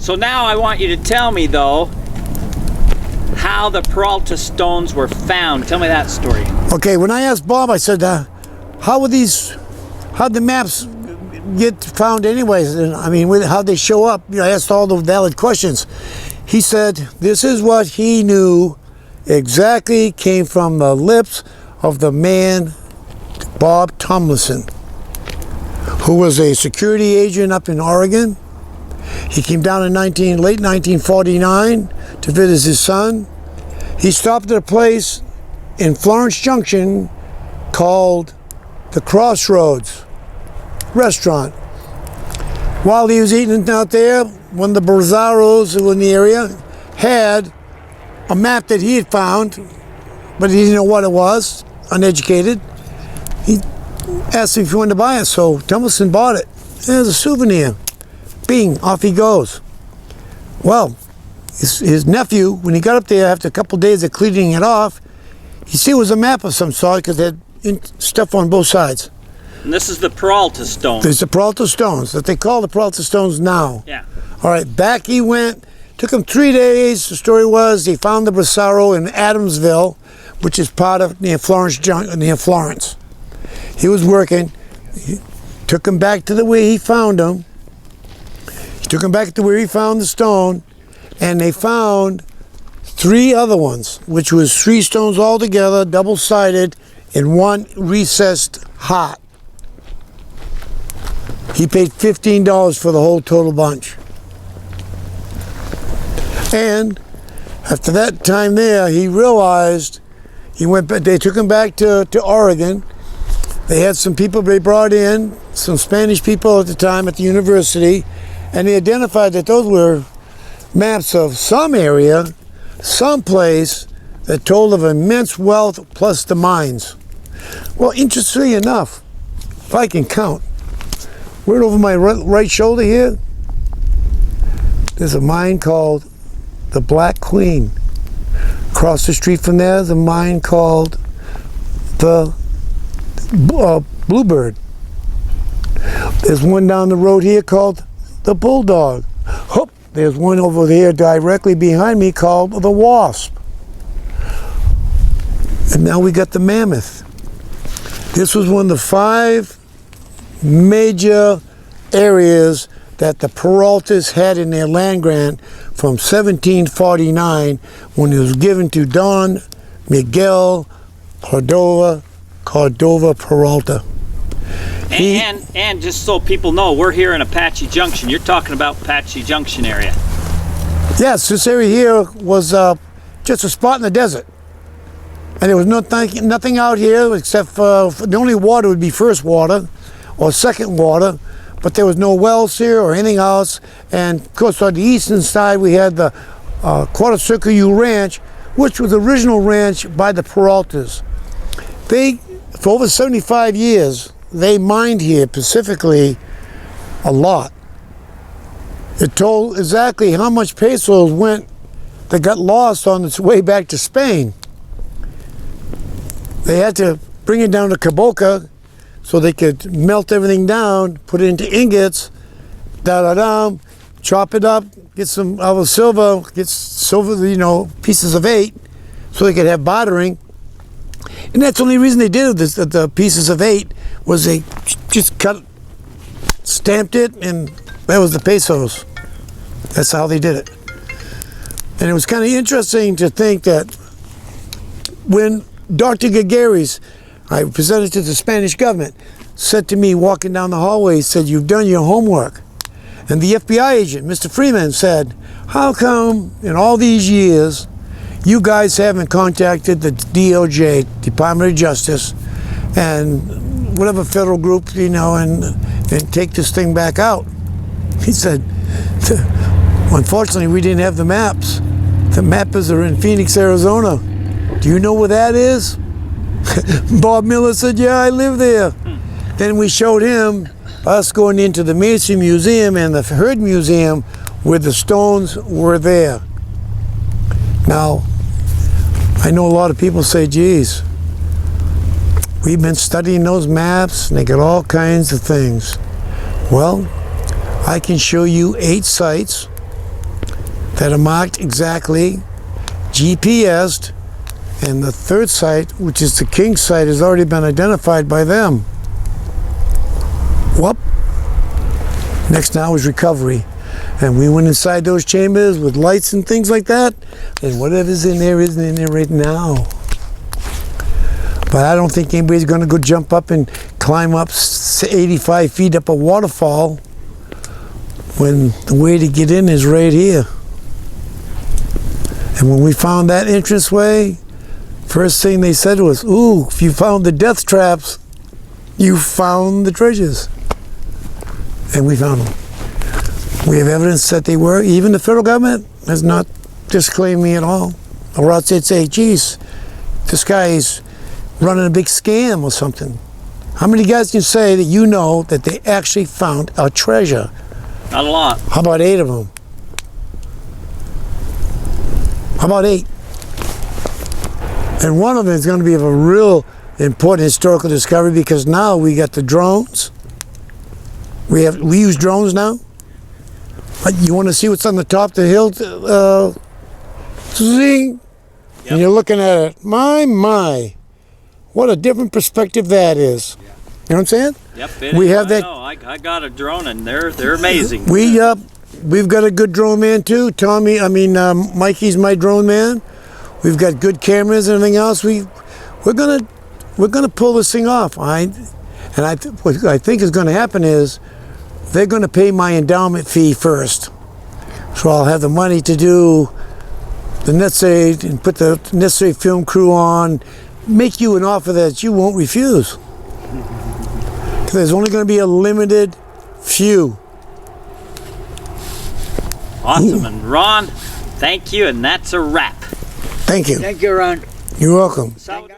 So now I want you to tell me, though, how the Peralta Stones were found. Tell me that story. Okay, when I asked Bob, I said, how'd the maps get found anyways? And I mean, how'd they show up? You know, I asked all the valid questions. He said, this is what he knew exactly came from the lips of the man, Bob Tomlinson, who was a security agent up in Oregon. He came down in late 1949 to visit his son. He stopped at a place in Florence Junction called the Crossroads Restaurant. While he was eating out there, one of the Barzaros who were in the area had a map that he had found, but he didn't know what it was, uneducated. He asked him if he wanted to buy it, so Tomlinson bought it. There's a souvenir. Bing, off he goes. Well, his nephew, when he got up there after a couple of days of cleaning it off, he see it was a map of some sort because it had stuff on both sides. And this is the Peralta Stones. There's the Peralta Stones that they call the Peralta Stones now. Yeah. All right, back he went. Took him 3 days. The story was he found the Brasaro in Adamsville, which is part of near Florence. He was working. He took him back to the way he found him. He took him back to where he found the stone, and they found 3 other ones, which was 3 stones all together, double-sided, in one recessed heart. He paid $15 for the whole total bunch. And after that time there, he realized they took him back to Oregon. They had some people they brought in, some Spanish people at the time at the university, and they identified that those were maps of some area, some place that told of immense wealth plus the mines. Well, interestingly enough, if I can count, right over my right shoulder here, there's a mine called the Black Queen. Across the street from there is a mine called the Bluebird. There's one down the road here called the Bulldog. Hoop, there's one over there directly behind me called the Wasp. And now we got the Mammoth. This was one of the 5 major areas that the Peraltas had in their land grant from 1749 when it was given to Don Miguel Cordova Peralta. And just so people know, we're here in Apache Junction. You're talking about Apache Junction area. Yes, this area here was just a spot in the desert. And there was nothing out here except for the only water would be first water or second water, but there was no wells here or anything else. And of course on the eastern side we had the Quarter Circle U Ranch, which was the original ranch by the Peraltas. For over 75 years, they mined here pacifically a lot. It told exactly how much pesos went that got lost on its way back to Spain. They had to bring it down to Caboca so they could melt everything down, put it into ingots, chop it up, get some silver, pieces of 8, so they could have bartering. And that's the only reason they did this, the pieces of 8, was they just stamped it, and that was the pesos. That's how they did it. And it was kind of interesting to think that when Dr. Gagaris, I presented to the Spanish government, said to me walking down the hallway, he said, "You've done your homework." And the FBI agent, Mr. Freeman, said, "How come in all these years you guys haven't contacted the DOJ, Department of Justice, and whatever federal group, and take this thing back out?" He said, "Unfortunately, we didn't have the maps. The mappers are in Phoenix, Arizona. Do you know where that is?" Bob Miller said, "Yeah, I live there." Then we showed him us going into the Mason Museum and the Heard Museum where the stones were there. Now, I know a lot of people say, "Geez, we've been studying those maps and they got all kinds of things." Well, I can show you 8 sites that are marked exactly, GPS'd, and the third site, which is the king site, has already been identified by them. Whoop. Next now is recovery. And we went inside those chambers with lights and things like that, and whatever's in there isn't in there right now. But I don't think anybody's going to go jump up and climb up 85 feet up a waterfall when the way to get in is right here. And when we found that entranceway, first thing they said was, ooh, if you found the death traps, you found the treasures. And we found them. We have evidence that they were. Even the federal government has not disclaimed me at all. Or else they'd say, geez, this guy's running a big scam or something. How many guys can say that you know that they actually found a treasure? Not a lot. How about 8 of them? How about 8? And one of them is going to be of a real important historical discovery, because now we got the drones. We use drones now. You want to see what's on the top of the hill? Zing! Yep. And you're looking at it. My. What a different perspective that is. Yeah. You know what I'm saying? Yep. We have that. I got a drone, and they're amazing. We've got a good drone man too. Mikey's my drone man. We've got good cameras and everything else. We're gonna pull this thing off. What I think is going to happen is they're going to pay my endowment fee first, so I'll have the money to do the necessary and put the necessary film crew on. Make you an offer that you won't refuse. There's only going to be a limited few. Awesome. And Ron, thank you, and that's a wrap. Thank you. Thank you, Ron. You're welcome. So-